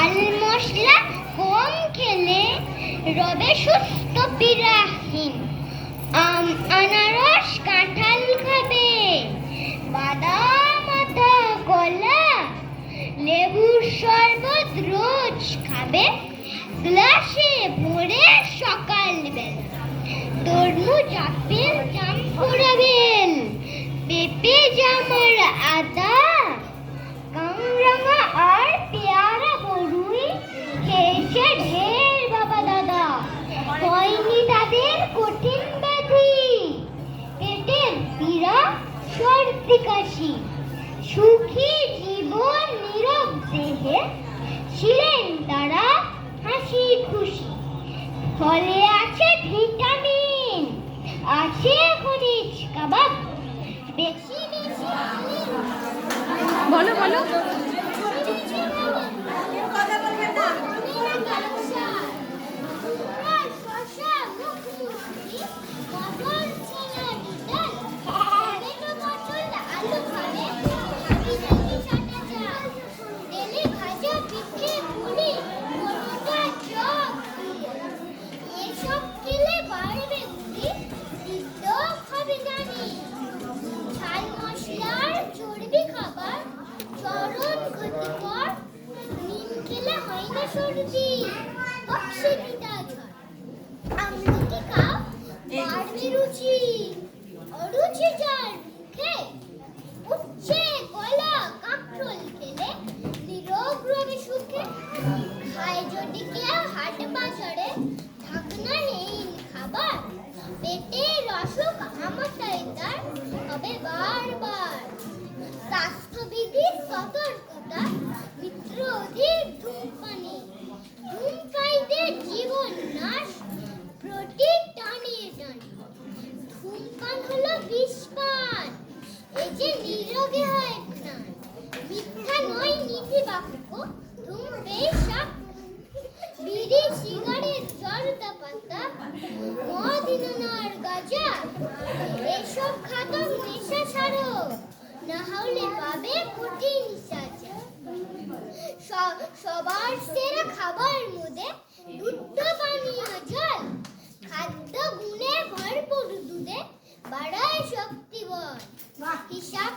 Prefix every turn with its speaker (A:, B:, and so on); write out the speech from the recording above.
A: ঝাল মশলা কম খেলে রবে সুস্থ বিরাহীন। আনারস কাঁঠাল খাবে, বাদাম আতা কলা লেবুর শরবত রোজ খাবে গ্লাসে ভরে সকালবেলা। তরমুজ আপেল জাম পোড়াবেল, পেঁপে জামার আদা কামরাঙা আর পেয়ারা বড়ুই খেয়েছে ঢের বাবা দাদা। হয়নি তাদের কঠিন ব্যাধি, পেটের পীড়া সর্দি কাশি। সুখী জীবন নীরব দেহে ছিলেন তারা হাসি খুশি। ফলে আছে ভিটামিন, আছে খনিজ কাবাব, বেশি বেশি
B: বলো বলো
A: সর্দি অক্সিপিটা ঝড়। আমলকি খাও বাড়বে রুচি, অরুচি যার মুখে উচ্ছে কলা কাঁকরোল খেলে নিরোগ রবে সুখে। খায় যদি কেউ হাট বাজারে ঢাকনাহীন খাবার, পেটের অসুখ আমাটাই তার হবে বারবার। স্বাস্থ্যবিধির সতর্কতা মিত্র অধিক ধূমপানে, ধূমপায়ীদের জীবন নাশ প্রতি টানে টানে। ধূমপান হলো বিষপান, এই যে নিরোগে হয় প্রাণ। মিথ্যা নয় নীতি বাক্য, ধূমপেয় সাপ বিড়ি সিগারেট জর্দা পাতা মদ ইনার গাঁজা এসব ঘাতক নেশা ছাড়ো, না হলে পাবে কঠিন সাজা। সবার সেরা খাবার মধ্যে দুধ পানীয় জল, খাদ্য গুণে ভরপুর দুধে বাড়ায় শক্তি বল। হিসাব